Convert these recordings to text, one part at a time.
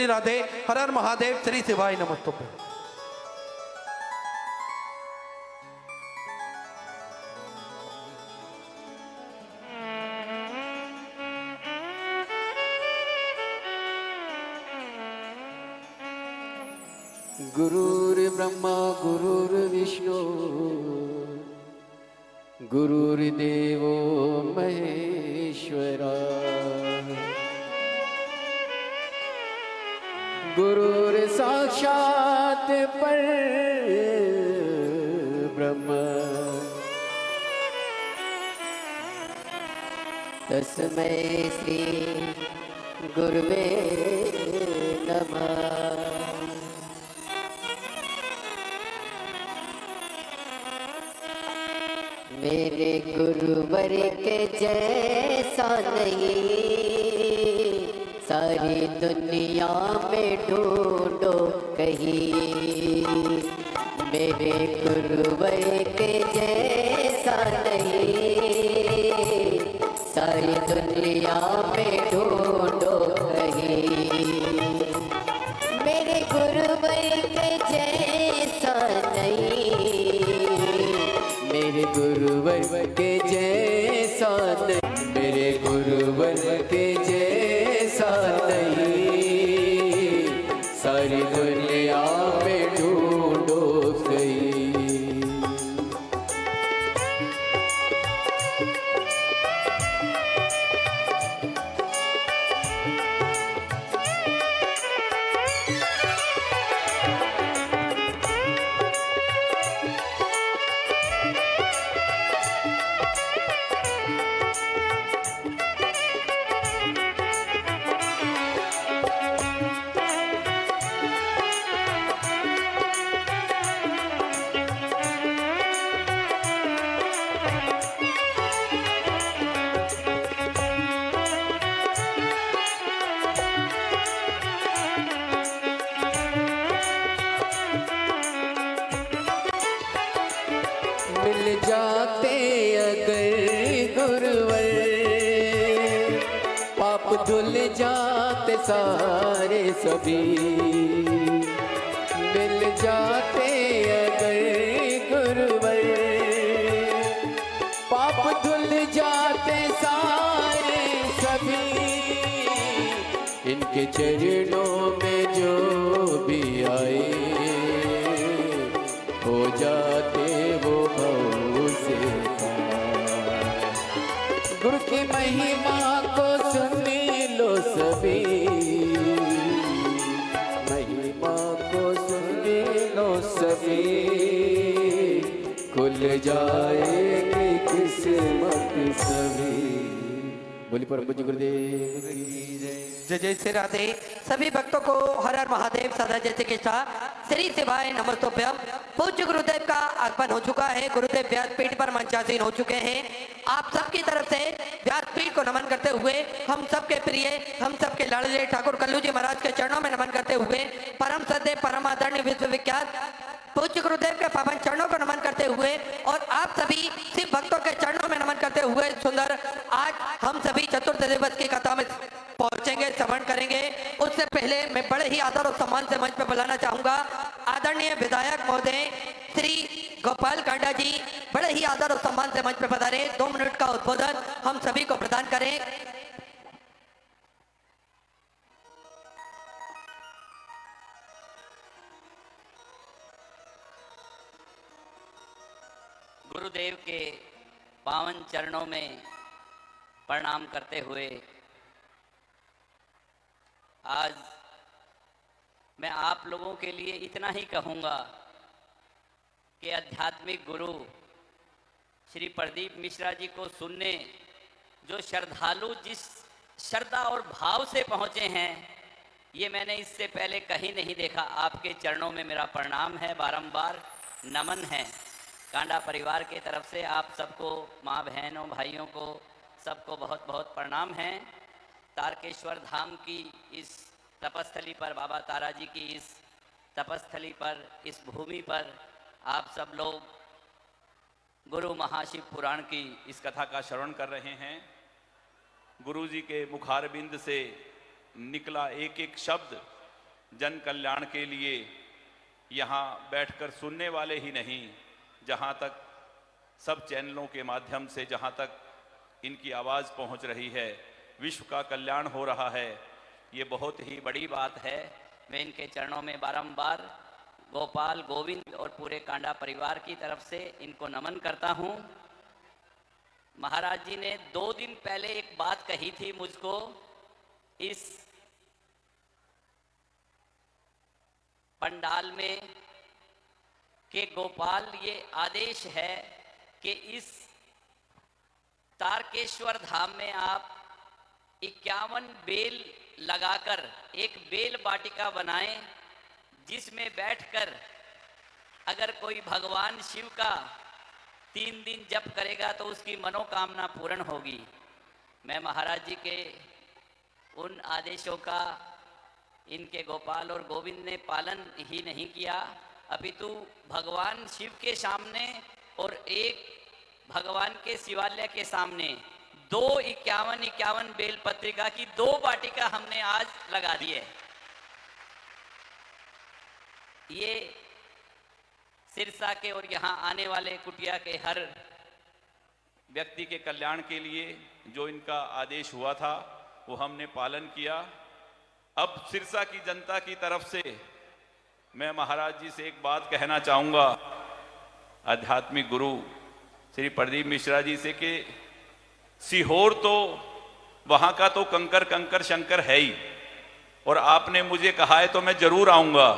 श्री राधे। हर हर महादेव। श्री शिवाय नमस्तुभ्यं। गुरुर्ब्रह्मा गुरुर्विष्णु गुरुर्देवो महेश्वरा गुरुर्साक्षात् परब्रह्म तस्मै श्री गुरुवे नमः। मेरे गुरुवर के जैसा नहीं सारी दुनिया में ढूंढो कहीं। मेरे गुरुवर के जैसा नहीं सारी दुनिया में ढूंढो कहीं। मेरे गुरुवर के जैसा नहीं मेरे गुरुवर के जैसा नहीं मेरे गुरुवर के जैसा नहीं सारी दुनिया में ढूंढो कहीं। मिल जाते अगर गुरुवर पाप धुल जाते सारे सभी। मिल जाते अगर गुरुवर पाप धुल जाते सारे सभी। इनके चरणों में जो भी आए हो जाते वो भव से पार। गुरु की महिमा को सुन लो सभी महिमा को सुन लो सभी। खुल जाएगी किस्मत सभी। बोली परम पूज्य गुरुदेव की जय। जय जय श्री राधे। सभी भक्तों को हर हर महादेव सदा जैसे के साथ श्री शिवाय नमस्तुभ्यं। पूज्य गुरुदेव का आगमन हो चुका है। गुरुदेव व्यासपीठ पर मंचासीन हो चुके हैं। आप सबकी तरफ से व्यासपीठ को नमन करते हुए हम सबके प्रिय हम सबके लाडले ठाकुर कल्लू जी महाराज के चरणों में नमन करते हुए परम सदैव परम आदरणीय विश्वविख्यात पूज्य गुरुदेव के पावन चरणों को नमन करते हुए और आप सभी शिव भक्तों के चरणों में नमन करते हुए सुंदर आज हम सभी चतुर्थ दिवस की कथा में पहुंचेंगे, श्रवण करेंगे। उससे पहले मैं बड़े ही आदर और सम्मान से मंच पर बुलाना चाहूंगा आदरणीय विधायक महोदय श्री गोपाल कांडा जी। बड़े ही आदर और सम्मान से मंच पर पधारे। 2 मिनट का उद्बोधन हम सभी को प्रदान करें। गुरुदेव के पावन चरणों में प्रणाम करते हुए आज मैं आप लोगों के लिए इतना ही कहूँगा कि आध्यात्मिक गुरु श्री प्रदीप मिश्रा जी को सुनने जो श्रद्धालु जिस श्रद्धा और भाव से पहुँचे हैं ये मैंने इससे पहले कहीं नहीं देखा। आपके चरणों में मेरा प्रणाम है, बारंबार नमन है। कांडा परिवार के तरफ से आप सबको, माँ बहनों भाइयों को सबको बहुत बहुत प्रणाम है। तारकेश्वर धाम की इस तपस्थली पर, बाबा तारा जी की इस तपस्थली पर, इस भूमि पर आप सब लोग गुरु महाशिव पुराण की इस कथा का श्रवण कर रहे हैं। गुरु जी के मुखारबिंद से निकला एक एक शब्द जन कल्याण के लिए यहाँ बैठकर सुनने वाले ही नहीं, जहाँ तक सब चैनलों के माध्यम से जहाँ तक इनकी आवाज़ पहुँच रही है, विश्व का कल्याण हो रहा है, ये बहुत ही बड़ी बात है। मैं इनके चरणों में बारंबार गोपाल, गोविंद और पूरे कांडा परिवार की तरफ से इनको नमन करता हूँ। महाराज जी ने 2 दिन पहले एक बात कही थी मुझको, इस पंडाल में कि गोपाल ये आदेश है कि इस तारकेश्वर धाम में आप 51 बेल लगाकर एक बेल वाटिका बनाएं, जिसमें बैठकर अगर कोई भगवान शिव का 3 दिन जप करेगा तो उसकी मनोकामना पूर्ण होगी। मैं महाराज जी के उन आदेशों का इनके गोपाल और गोविंद ने पालन ही नहीं किया, अपितु भगवान शिव के सामने और एक भगवान के शिवालय के सामने 2 51 बेल पत्रिका की 2 वाटिका हमने आज लगा दी है। ये सिरसा के और यहाँ आने वाले कुटिया के हर व्यक्ति के कल्याण के लिए जो इनका आदेश हुआ था वो हमने पालन किया। अब सिरसा की जनता की तरफ से मैं महाराज जी से एक बात कहना चाहूँगा, आध्यात्मिक गुरु श्री प्रदीप मिश्रा जी से, कि सीहोर तो वहाँ का तो कंकर कंकर शंकर है ही, और आपने मुझे कहा है तो मैं जरूर आऊँगा,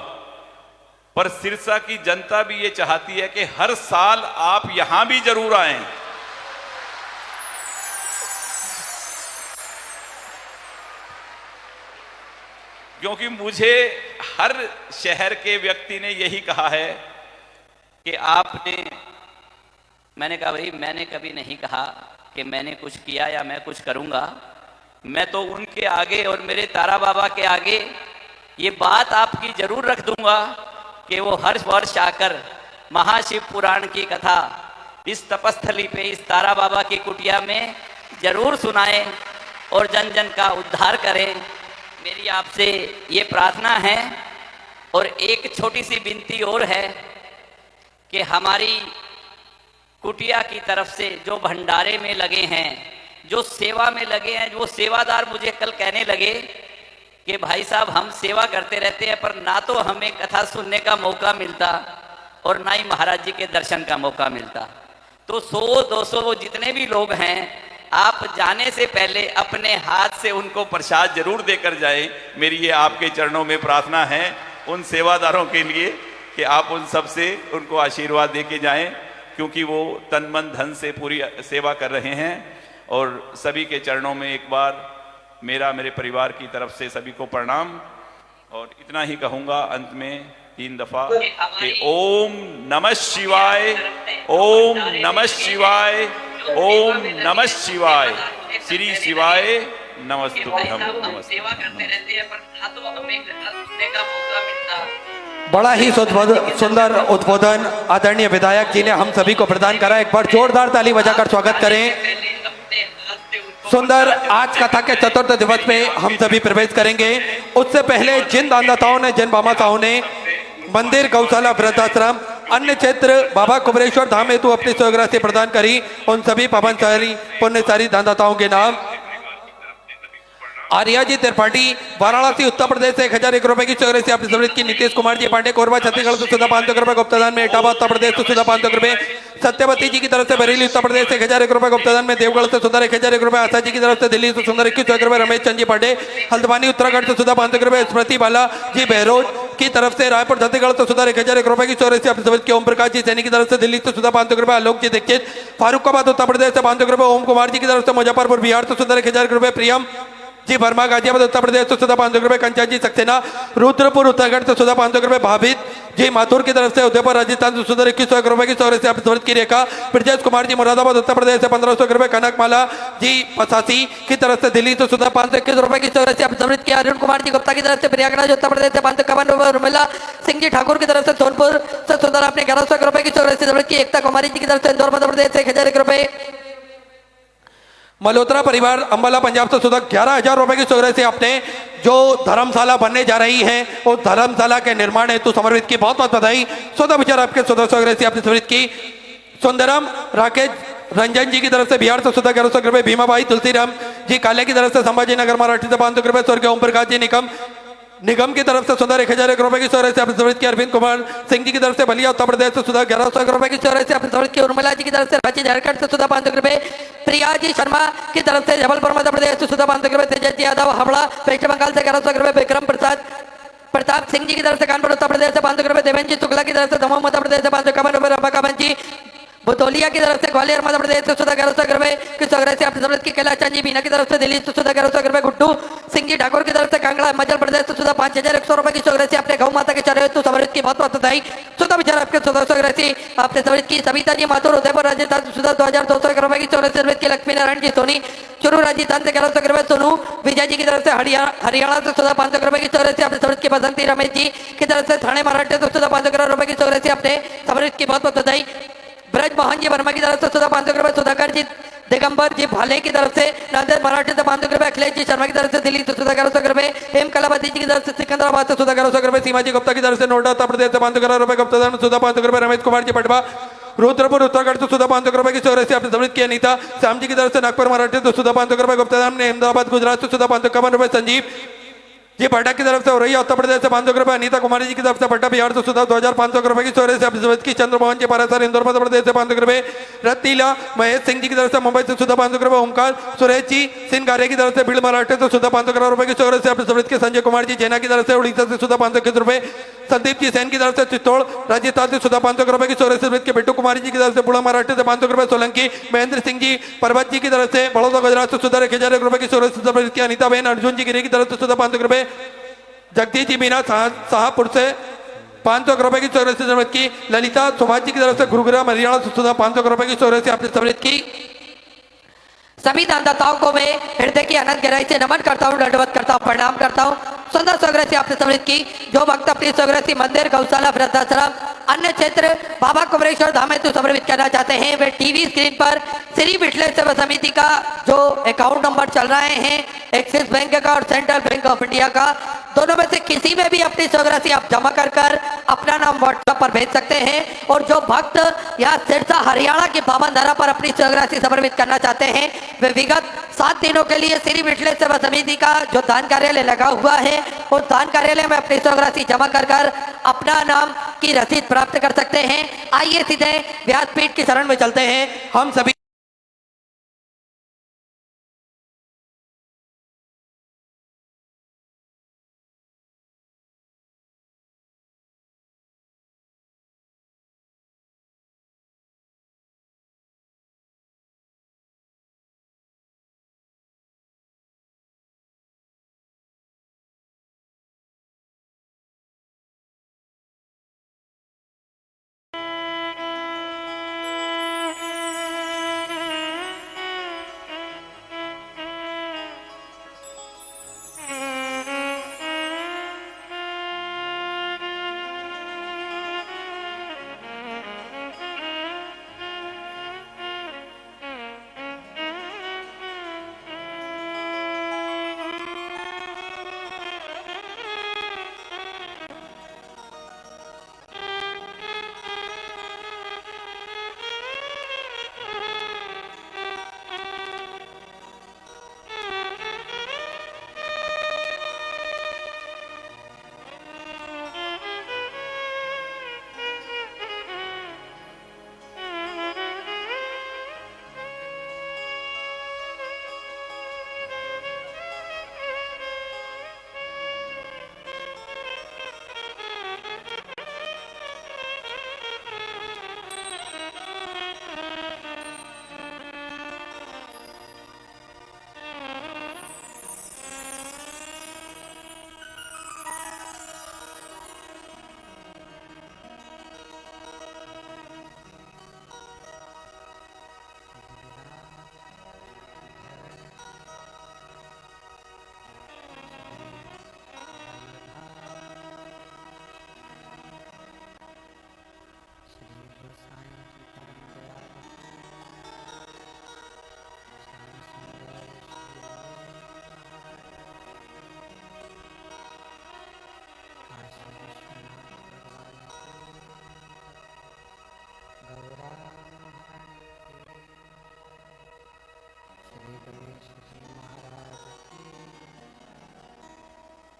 पर सिरसा की जनता भी ये चाहती है कि हर साल आप यहां भी जरूर आएं। क्योंकि मुझे हर शहर के व्यक्ति ने यही कहा है कि आपने, मैंने कहा भाई मैंने कभी नहीं कहा कि मैंने कुछ किया या मैं कुछ करूंगा, मैं तो उनके आगे और मेरे तारा बाबा के आगे ये बात आपकी जरूर रख दूंगा कि वो हर वर्ष आकर महाशिव पुराण की कथा इस तपस्थली पे, इस तारा बाबा की कुटिया में जरूर सुनाएं और जन जन का उद्धार करें। मेरी आपसे ये प्रार्थना है। और एक छोटी सी विनती और है कि हमारी कुटिया की तरफ से जो भंडारे में लगे हैं, जो सेवा में लगे हैं, वो सेवादार मुझे कल कहने लगे कि भाई साहब हम सेवा करते रहते हैं पर ना तो हमें कथा सुनने का मौका मिलता और ना ही महाराज जी के दर्शन का मौका मिलता। तो 100-200 वो जितने भी लोग हैं, आप जाने से पहले अपने हाथ से उनको प्रसाद जरूर देकर जाएं। मेरी ये आपके चरणों में प्रार्थना है उन सेवादारों के लिए कि आप उन सब से उनको आशीर्वाद दे के जाएं, क्योंकि वो तन मन धन से पूरी सेवा कर रहे हैं। और सभी के चरणों में एक बार मेरा, मेरे परिवार की तरफ से सभी को प्रणाम। और इतना ही कहूँगा अंत में 3 दफा कि ओम नमः शिवाय, ओम नमः शिवाय, ओम नमः शिवाय, श्री शिवाय नमस्तुभ्यम। सेवा करते रहते हैं पर ना तो हमें कथा सुनने का मौका मिलता। बड़ा ही सुंदर उद्बोधन आदरणीय विधायक जी ने हम सभी को प्रदान करा। एक बार जोरदार ताली बजाकर स्वागत करें। सुंदर आज कथा के 4th दिवस पे हम सभी प्रवेश करेंगे। उससे पहले जिन दानदाताओं ने, जिन बामाताओं ने मंदिर, गौशाला, वृद्धाश्रम, अन्य क्षेत्र बाबा कुबेरेश्वर धाम हेतु अपनी स्वराशि प्रदान करी, उन सभी पावनशाली पुण्यशाली दानदाताओं के नाम आर्या जी त्रिपाठी वाराणसी उत्तर प्रदेश से 1001 रुपए की स्वराशि आपने समृद्ध की। नीतीश कुमार जी पांडे कोरबा छत्तीसगढ़ से सुधा 500 रुपए गुप्तदान में। इटावा उत्तर प्रदेश से सुधा 500 रुपए। सत्यवती जी की तरफ से बरेली उत्तर प्रदेश से 1001 रुपए गुप्तदान में। देवगढ़ से सुधा 1001 रुपए। आशा जी की तरफ से दिल्ली से सुंदर 21 रुपए। रमेश चंद जी पांडे हल्द्वानी उत्तराखंड से सुधा 500 रुपए। स्मृति बाला जी बहरोज की तरफ से रायपुर छत्तीसगढ़ से सुधा 1001 रुपए की स्वराशि आपने समृद्ध की। ओम प्रकाश जी सैनी की तरफ से दिल्ली से सुधा 500 रुपए। आलोक जी दीक्षित फारुखाबाद उत्तर प्रदेश से 500 रुपए। ओम कुमार जी की तरफ से मुजफ्फरपुर बिहार से सुधा 1001 रुपए। प्रियम जी वर्मा गाजियाबाद उत्तर प्रदेश से सुधा 500 रुपए। कंचन जी सक्सेना रुद्रपुर उत्तराखंड से सुधा 500 रुपए। भाभित जी माथुर की तरफ से उदयपुर राजस्थान से सुधा 2100 रुपए की स्वराशि आपने समृद्ध की। रेखा ब्रजेश कुमार जी मुरादाबाद उत्तर प्रदेश से 1500 रुपए। कनक माला जी पसासी की तरफ से दिल्ली से सुधा 521 रुपए की स्वराशि आपने समृद्ध की। अरुण कुमार जी गुप्ता की तरफ से प्रयागराज उत्तर प्रदेश से 551 रुपए। उर्मिला सिंह जी ठाकुर की तरफ से सोनपुर से सुधा आपने 1100 रुपए की स्वराशि समृद्ध की। एकता कुमारी जी की तरफ से इंदौर मध्य प्रदेश से 1001 रुपए। मल्होत्रा परिवार अंबाला पंजाब से सुधा 11,000 रुपए की सौगात से अपने जो धर्मशाला बनने जा रही है उस धर्मशाला के निर्माण हेतु समर्पित की बहुत बहुत बधाई। सौदा विचार आपके सौदा सौगात से आपने समर्पित की। सुंदरम राकेश रंजन जी की तरफ से बिहार से सुधा 1100 रुपए, भीमाबाई तुलसीराम जी काले की तरफ से संभाजी नगर मराठी से 500 रुपए, स्वर्गीय ओम प्रकाश जी निगम की तरफ से सुधा 1,000 रुपए की सौगात से आपने समर्पित की। अरविंद कुमार सिंह जी की तरफ से बलिया उत्तर प्रदेश से सुधा 1,100 रुपए की सौगात से आपने समर्पित की। उर्मिला जी की तरफ से रांची झारखंड से सुधा 500 रुपए, प्रिया जी शर्मा की तरफ से जबलपुर मध्य प्रदेश से सुधा 500 रुपए, तेजस यादव हावड़ा पश्चिम बंगाल से 1100 रुपए, विक्रम प्रताप सिंह जी की तरफ से कानपुर उत्तर प्रदेश से 500 रुपए, देवेंद्र जी शुक्ला की तरफ से दमोह मध्य प्रदेश से 551 रुपए, रंभा कामन जी बुतौलिया की तरफ से ग्वालियर मध्य प्रदेश से सुधा 1100 रुपए की सौगात से आपने समर्पित की। कैलाश चंद जी बीना की तरफ से दिल्ली से सुधा 1100 रुपए, गुड्डू सिंह जी ठाकुर की तरफ से कांगड़ा हिमाचल प्रदेश से सुधा 5,100 रुपए की सौगात से अपने गौ माता के चरण हेतु समर्पित की। बहुत बहुत बधाई। सुधा विचार आपके सुधा सौगात से आपने समर्पित की। सविता जी माथुर उदयपुर राजस्थान से सुधा 2,200 रुपए की सौगात से समर्पित की। लक्ष्मी नारायण जी सोनी चुरू राजस्थान से 1100 रुपए, सोनू विजय जी की तरफ से हरियाणा से सुधा 500 रुपए की सौगात से आपने समर्पित की। बसंती रमेश जी की तरफ से थाने महाराष्ट्र से सुधा 500 रुपए की सौगात से आपने समर्पित की। बहुत बहुत बधाई। ब्रज मोहन जी वर्मा की तरफ से सुधा 500 रुपए, सुधाकर जी दिगंबर जी भाले की तरफ से नांदेड़ महाराष्ट्र से 500 रुपए, अखिलेश जी शर्मा की तरफ से दिल्ली से सुधा 1100 रुपए, एम कलावती जी की तरफ से सिकंदराबाद से सुधा 1100 रुपए, सीमा जी गुप्ता की तरफ से नोएडा उत्तर प्रदेश से 500 रुपए, गुप्ता सुधा 500 रुपए, रमेश कुमार जी पटवा रुद्रपुर उत्तराखंड से सुधा 500 रुपए की सौगात से आपने समर्पित किया। अनीता श्याम जी की तरफ से नागपुर महाराष्ट्र से सुधा 500 रुपए, गुप्ता ने अहमदाबाद गुजरात से सुधा 551 रुपए, संजीव जी पटना की तरफ से औरैया उत्तर प्रदेश से 500 रुपए, अनीता कुमारी जी की तरफ से पटना बिहार से सुधा 2,500 रुपए की सौगात से आपने समर्पित की। चंद्रमोहन जी पारासर इंदौर मध्य प्रदेश से 500 रुपए, रत्तीला महेश सिंह जी की तरफ से मुंबई से सुधा 500 रुपए, ओमकार सुरेश जी सिंगारे की तरफ से भीड़ महाराष्ट्र से सुधा 500 रुपए की सौगात से आपने समर्पित की। संजय कुमार जी जैना की तरफ से उड़ीसा से सुधा 500 रुपए, संदीप जी सैन की तरफ से चित्तौड़ राजस्थान से सुधा 500 रुपए की सौगात से समर्पित की। बिट्टू कुमारी जी की तरफ से बुढ़ा महाराष्ट्र से 500 रुपए, सोलंकी महेंद्र सिंह जी पर्वत जी की तरफ से बड़ौदा गुजरात से सुधा 1,000 रुपए की सौगात से समर्पित की। अनिता बहन अर्जुन जी गिरी की तरफ से सुधा 500 रुपए, जगदीश जी मीना शाहपुर से 500 रुपए की सौगात से समर्पित की। ललिता सुभाष जी की तरफ से गुरुग्राम हरियाणा से सुधा 500 रुपए की सौगात से आपने समर्पित की। सभी दानदाताओं को मैं हृदय की अनंत गहराई से नमन करता हूँ, दंडवत करता हूँ, प्रणाम करता हूँ। सुंदर सौगात से आपने समर्पित की। जो भक्त अपनी सौगात मंदिर गौशाला वृद्धाश्रम अन्य क्षेत्र बाबा कुमरेश्वर धाम हेतु समर्पित करना चाहते हैं वे टीवी स्क्रीन पर श्री विठलेश्वर सेवा समिति का जो अकाउंट नंबर चल रहे हैं, एक्सिस बैंक का और सेंट्रल बैंक ऑफ इंडिया का, दोनों में से किसी में भी अपनी सौगात आप जमा कर अपना नाम व्हाट्सएप पर भेज सकते हैं। और जो भक्त या सिरसा हरियाणा की पावन धरा पर अपनी सौगात समर्पित करना चाहते हैं वे विगत 7 दिनों के लिए श्री विठलेश्वर सेवा समिति का जो दान कार्यालय लगा हुआ है उस दान कार्यालय में अपनी सौगात जमा कर अपना नाम की रसीद प्राप्त कर सकते हैं। आइए सीधे व्यासपीठ की शरण में चलते हैं। हम सभी श्री गणेश जी महाराज की,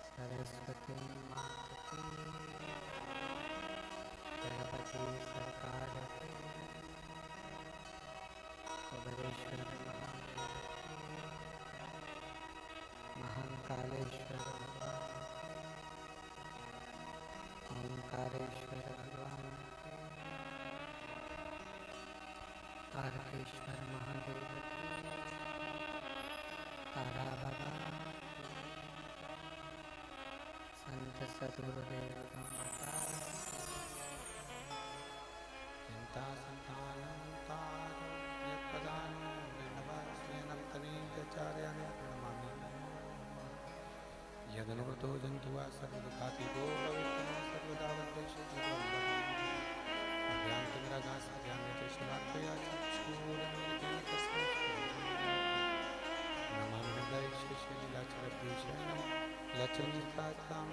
सरस्वती माता की, गणपति सरकार की, कुबेरेश्वर महादेव की, महाकालेश्वर भगवान की, ओंकारेश्वर भगवान की, तारकेश्वर महादेव की, तारा बाबा की, संत सदगुरुदेव माता की, चिंता संतानं तारो यत्पदानं विघ्नवासिनन्तनीचार्याणि प्रणमामि। यदनुगतो जन्तुवा सर्वदुःखातिगो भविष्यति सर्वदा वद्देशति अज्ञानतिमिरागासाज्ञानयते शिवात्मया चक्षुरुन्मिलितं तस्मै नमामि हृदये श्रीलीलाचलभूषणं लचनितातां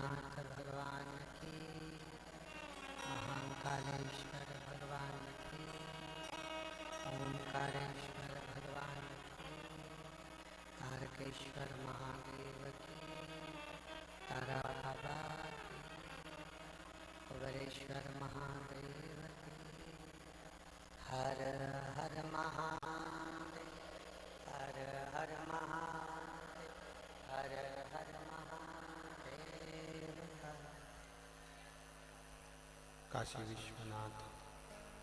विश्वनाथ भगवान की, महाकालेश्वर भगवान की, ओंकारेश्वर भगवान की, तारकेश्वर महादेव की, तारा बाबा की, कुबेरेश्वर महादेव की। हर हर महादेव, हर हर महादेव, हर हर महादेव। काशी विश्वनाथ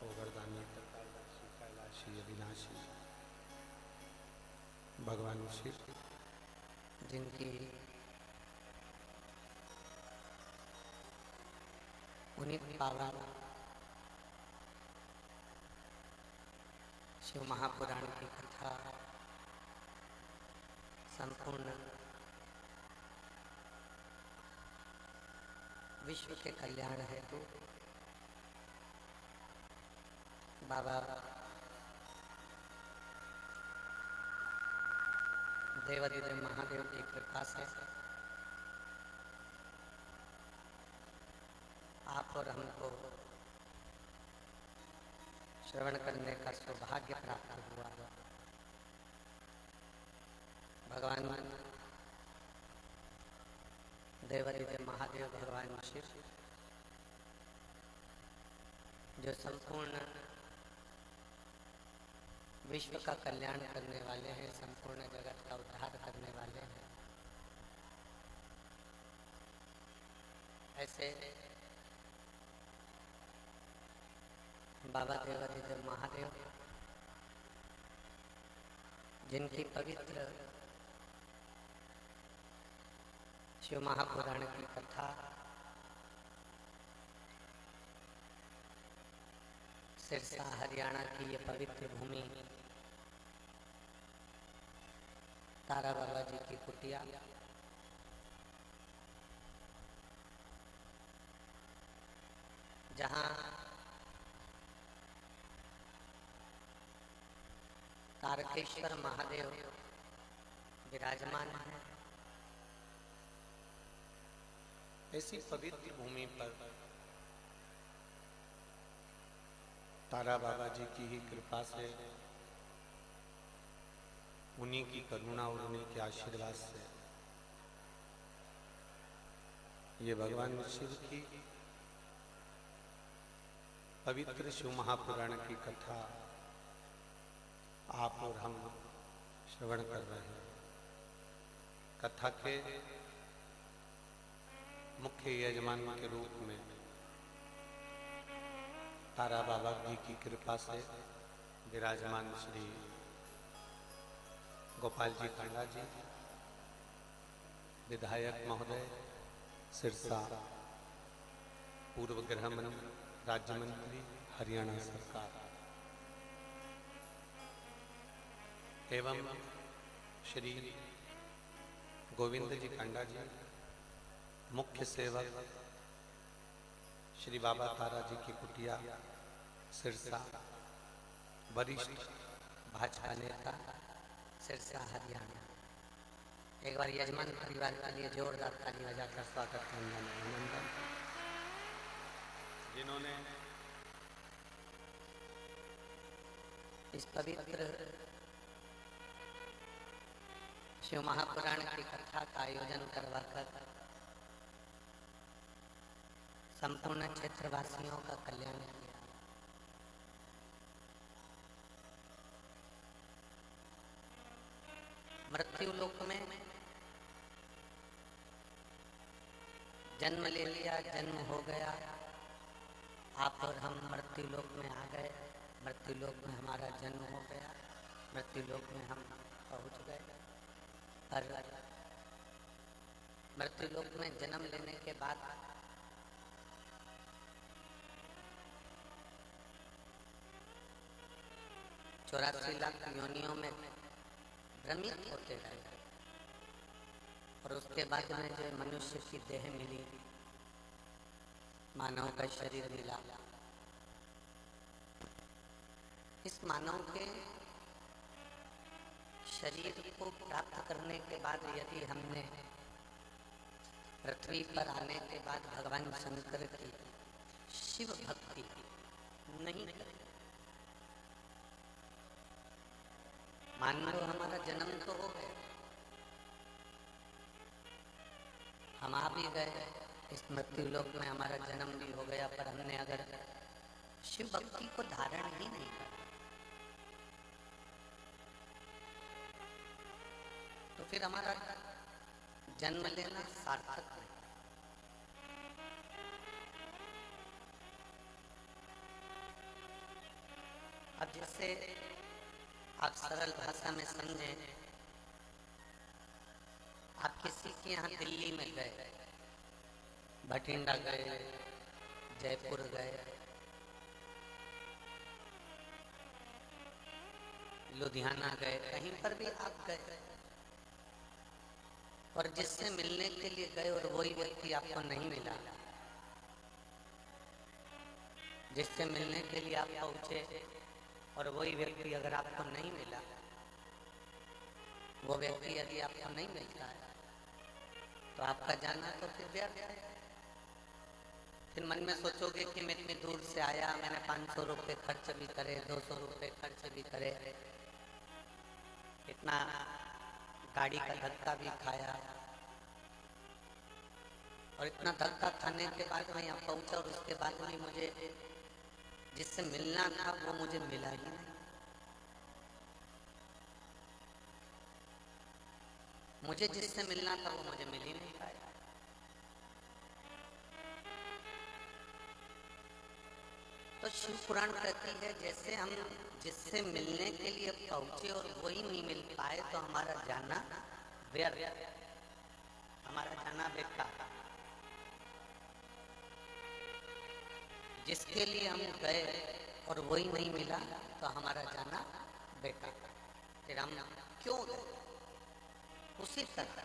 ओगरदानी त्रिकालदर्शी कैलाशी अविनाशी भगवान शिव जिनकी पुनीत पावन शिव महापुराण की कथा संपूर्ण विश्व के कल्याण हेतु बाबा देवाधिदेव महादेव की कृपा से आप और हमको श्रवण करने का सौभाग्य प्राप्त हुआ। भगवान देवाधिदेव महादेव भगवान शिव जो संपूर्ण विश्व का कल्याण करने वाले हैं, संपूर्ण जगत का उद्धार करने वाले हैं, ऐसे बाबा देवाधिदेव महादेव जिनकी पवित्र शिव महापुराण की कथा सिरसा हरियाणा की ये पवित्र भूमि तारा बाबा जी की कुटिया जहाँ तारकेश्वर महादेव विराजमान है, ऐसी पवित्र भूमि पर तारा बाबा जी की ही कृपा से, उन्हीं की करुणा और उन्हीं के आशीर्वाद से ये भगवान शिव की पवित्र शिव महापुराण की कथा आप और हम श्रवण कर रहे हैं। कथा के मुख्य यजमान के रूप में तारा बाबा जी की कृपा से विराजमान श्री गोपाल जी कांडा जी, विधायक महोदय सिरसा, पूर्व गृह मंत्री, राज्य मंत्री हरियाणा सरकार, एवं श्री गोविंद जी कांडा जी, मुख्य सेवक श्री बाबा तारा जी की कुटिया सिरसा, वरिष्ठ भाजपा नेता सिरसा हरियाणा। एक बार यजमान परिवार के लिए जोरदार ताली बजाकर स्वागत वंदन अभिनंदन। जिन्होंने इस पवित्र शिव महापुराण की कथा का आयोजन करवाकर संपूर्ण क्षेत्रवासियों का कल्याण किया। मृत्यु लोक में जन्म ले लिया, जन्म हो गया, आप और हम मृत्यु लोक में आ गए, मृत्यु लोक में हमारा जन्म हो गया, मृत्यु लोक में हम पहुंच गए। पर मृत्यु लोक में जन्म लेने के बाद 84 लाख योनियों में भ्रमित होते रहे और उसके बाद में जो मनुष्य की देह मिली, मानव का शरीर मिला। इस मानव के शरीर को प्राप्त करने के बाद यदि हमने पृथ्वी पर आने के बाद भगवान शंकर की शिव भक्ति नहीं करें। मान लो हमारा जन्म तो हो गया, हम आ भी गए इस मृत्यु लोक में, हमारा जन्म भी हो गया, पर हमने अगर शिव भक्ति को धारण ही नहीं किया तो फिर हमारा जन्म लेना सार्थक नहीं। अब जैसे आप सरल भाषा में समझें, आप किसी के यहाँ दिल्ली में गए, भटिंडा गए, जयपुर गए, लुधियाना गए, कहीं पर भी आप गए और जिससे मिलने के लिए गए और वही व्यक्ति आपको नहीं मिला, जिससे मिलने के लिए आप पहुंचे और वही व्यक्ति अगर आपको नहीं मिला, वो व्यक्ति यदि आपको नहीं मिलता है तो आपका जाना तो फिर व्यर्थ है। फिर मन में सोचोगे कि मैं इतनी दूर से आया, मैंने 500 रुपये खर्च भी करे, 200 रुपये खर्च भी करे, इतना गाड़ी का धक्का भी खाया और इतना धक्का खाने के बाद मैं यहाँ पहुंचा और उसके बाद में मुझे जिससे मिलना था वो मुझे मिला ही नहीं। मुझे जिससे मिलना था वो मुझे मिल ही नहीं पाया। तो शिव पुराण कहती है जैसे हम जिससे मिलने के लिए पहुंचे और वही नहीं मिल पाए तो हमारा जाना व्यर्थ, हमारा जाना बेकार। जिसके लिए हम गए और वही नहीं मिला तो हमारा जाना बेकार। फिर हम क्यों गए? उसी तरह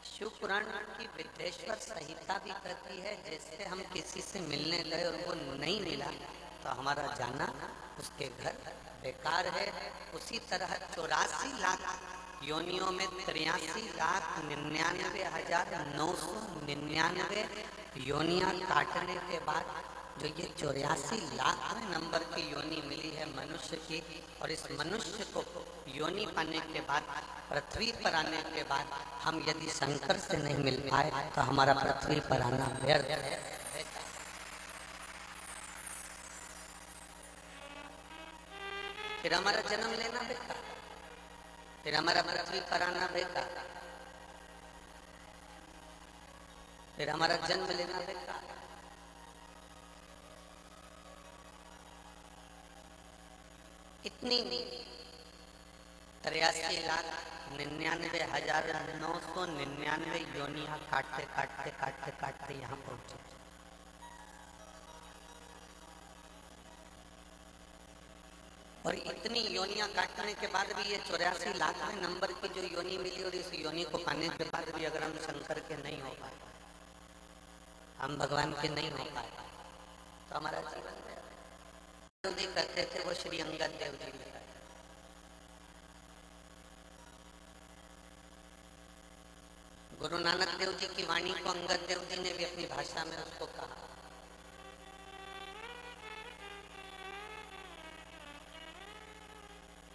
शिव पुराण की विद्येश्वर संहिता भी कहती है जैसे हम किसी से मिलने गए और वो नहीं मिला तो हमारा जाना उसके घर बेकार है। उसी तरह 84 लाख योनियों में 83,99,999 योनियां काटने के बाद जो ये 84 लाख नंबर की योनि मिली है मनुष्य की, और इस मनुष्य को योनि पाने के बाद पृथ्वी पर आने के बाद हम यदि शंकर से नहीं मिल पाए तो हमारा पृथ्वी पर आना व्यर्थ है। फिर हमारा जन्म लेना बेकार, फिर हमारा पृथ्वी पर आना बेकार, फिर हमारा जन्म लेना बेकार। इतनी 83,99,999 योनियां काटते काटते काटते काटते यहाँ पहुंचे। और इतनी योनियां काटने के बाद भी ये 84 लाख नंबर की जो योनि मिली और इस योनि को पाने के बाद भी अगर हम शंकर के नहीं हो पाए, हम भगवान के नहीं हो पाए तो हमारा जीवन जी कहते थे वो श्री अंगद देव जी ने। गुरु नानक देव जी की वाणी को अंगद देव जी ने भी अपनी भाषा में उसको कहा।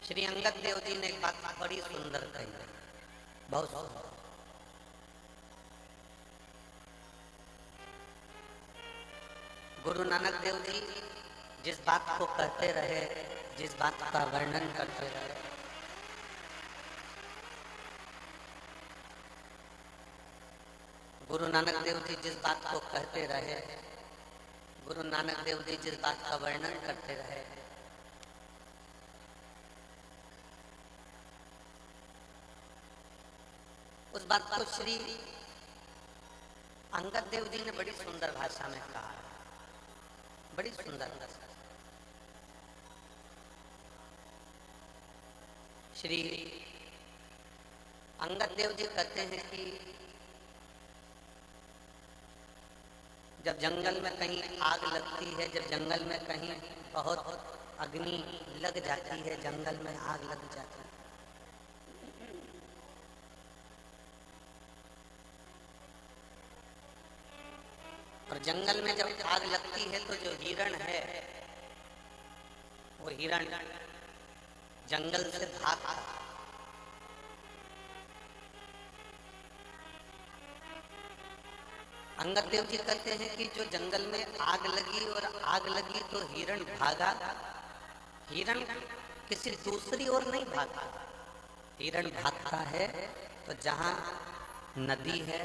श्री अंगद देव जी ने एक बात बड़ी सुंदर कही, बहुत सुंदर। गुरु नानक देव जी जिस बात को कहते रहे, जिस बात का वर्णन करते रहे, गुरु नानक देव जी जिस बात को कहते रहे, गुरु नानक देव जी जिस बात का वर्णन करते रहे, उस बात को श्री अंगद देव जी ने बड़ी सुंदर भाषा में कहा, बड़ी सुंदर भाषा। श्री अंगद देव जी कहते हैं कि जब जंगल में कहीं आग लगती है, जब जंगल में कहीं बहुत अग्नि लग जाती है, जंगल में आग लग जाती है, और जंगल में जब आग लगती है तो जो हिरण है वो हिरण जंगल से भागता। अंगद देव जी कहते हैं कि जो जंगल में आग लगी और आग लगी तो हिरण भागा। हिरण किसी दूसरी ओर नहीं भागा, हिरण भागता है तो जहां नदी है,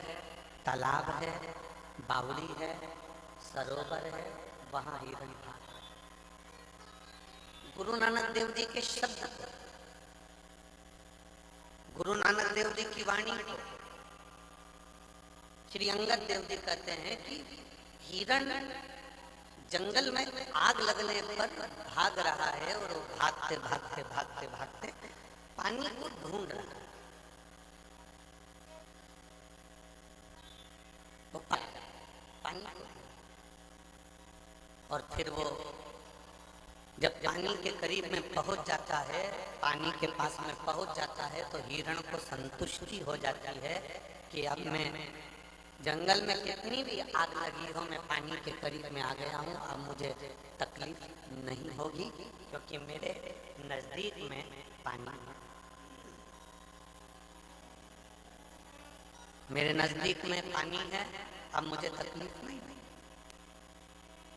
तालाब है, बावड़ी है, सरोवर है, वहां हिरण भागता। गुरु नानक देव जी के शब्द, गुरु नानक देव जी की वाणी को श्री अंगद देव जी कहते हैं कि हिरण जंगल में आग लगने पर भाग रहा है और वो भागते भागते भागते भागते पानी को ढूंढ रहा है। वो पानी को, और फिर वो जब पानी के करीब में पहुंच जाता है, पानी के पास में पहुंच जाता है तो हिरण को संतुष्टि हो जाती है कि अब मैं जंगल में कितनी भी आग लगी हो मैं पानी के करीब में आ गया हूँ, अब मुझे तकलीफ नहीं होगी क्योंकि मेरे नजदीक में पानी है, मेरे नजदीक में पानी है, अब मुझे तकलीफ नहीं है।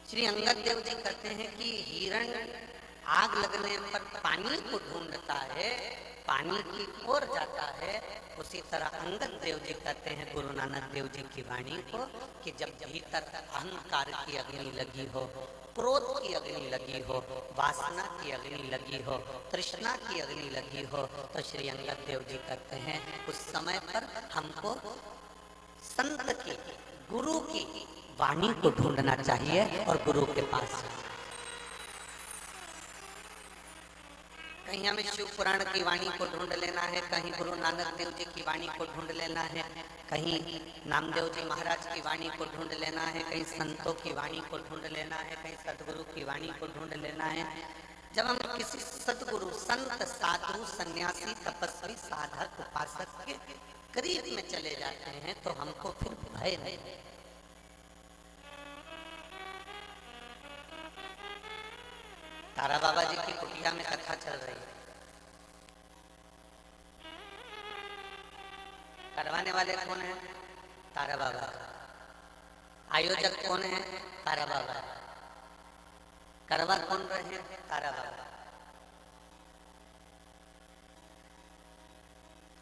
श्री अंगद देव जी कहते हैं कि हिरण आग लगने पर पानी को ढूंढता है, पानी की ओर जाता है। उसी तरह अंगद देव जी कहते हैं गुरु नानक देव जी की वाणी को कि जब भीतर अहंकार की अग्नि लगी हो, क्रोध की अग्नि लगी हो, वासना की अग्नि लगी हो, तृष्णा की अग्नि लगी हो, तो श्री अंगद देव जी कहते हैं उस समय पर हमको संत की, गुरु की वाणी को ढूंढना चाहिए और गुरु के पास। कहीं हमें शिव पुराण की वाणी को ढूंढ लेना है, कहीं गुरु नानक देव जी की वाणी को ढूंढ लेना है, कहीं नामदेव जी महाराज की वाणी को ढूंढ लेना है, कहीं संतों की वाणी को ढूंढ लेना है, कहीं सदगुरु की वाणी को ढूंढ लेना है। जब हम किसी सदगुरु, संत, साधु, सन्यासी, तपस्वी, साधक, उपासक के करीब में चले जाते हैं तो हमको फिर भय नहीं। तारा बाबा जी की कुटिया में कथा चल रही है, करवाने वाले कौन है? तारा बाबा। आयोजक कौन है? तारा बाबा। करवा कौन रहे हैं? तारा बाबा।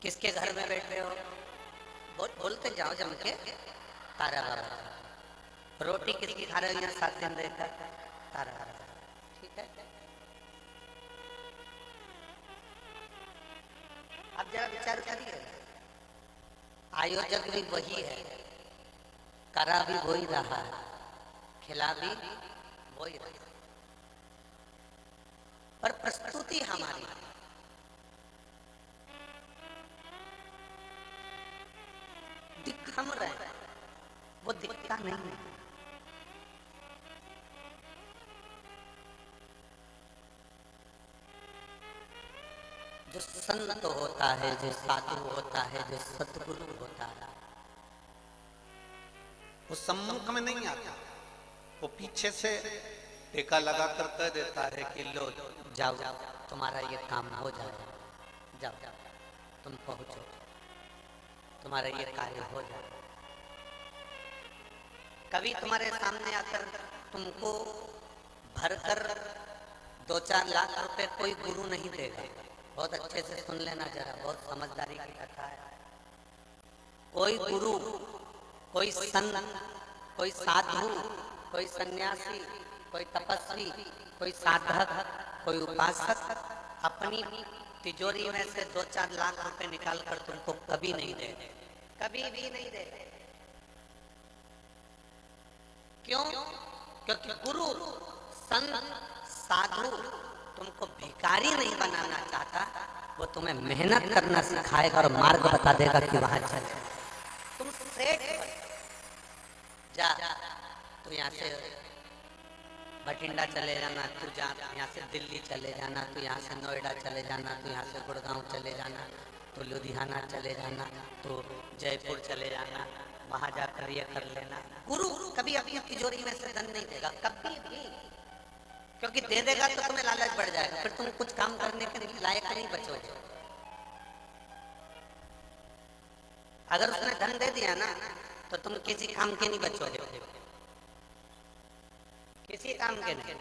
किसके घर में बैठे हो? बोलते जाओ जम के, तारा बाबा। रोटी किसकी खा रहे हो यहाँ 7 दिन रहकर? तारा बाबा। ठीक है, अब जरा विचार करिए, आयोजक भी वही है, करा भी वही रहा है, खिला भी वही रहा, पर प्रस्तुति हमारी दिख हम रहे हैं, वो दिखता नहीं है। जो संत होता है, जो साधु होता है, जो सतगुरु होता है, वो सम्मुख में नहीं आता, वो पीछे से टेका लगा कर कह देता है कि लो जाओ तुम्हारा ये काम हो जाए, जाओ तुम पहुंचो, तुम्हारा ये कार्य हो जाए। कभी तुम्हारे सामने आकर तुमको भरकर 2-4 लाख रुपए कोई गुरु नहीं देगा। बहुत अच्छे से सुन लेना जरा, बहुत समझदारी की कथा है। कोई गुरु, कोई संत, कोई साधु, कोई सन्यासी, कोई तपस्वी, कोई साधक, कोई उपासक अपनी तिजोरी में से 2-4 लाख रुपए निकाल कर तुमको कभी नहीं दे, कभी भी नहीं दे। क्यों? क्योंकि गुरु, संत, साधु तुमको भिखारी नहीं बनाना चाहता, वो तुम्हें मेहनत करना सिखाएगा और मार्ग बता देगा कि वहां चल। तुम सेठ जा, तो यहाँ से बठिंडा चले जाना, तू जा यहाँ से दिल्ली चले जाना, तू यहाँ से नोएडा चले जाना, तू यहाँ से गुड़गांव चले जाना, तो लुधियाना चले जाना, तो जयपुर चले जाना, वहां जाकर ये कर लेना। गुरु कभी अपनी तिजोरी में से धन नहीं देगा, कभी भी, क्योंकि दे देगा तो तुम्हें लालच बढ़ जाएगा, फिर तुम कुछ काम करने के लायक नहीं बचोगे। अगर उसने धन दे दिया ना तो तुम किसी काम के नहीं बचोगे, किसी काम के नहीं।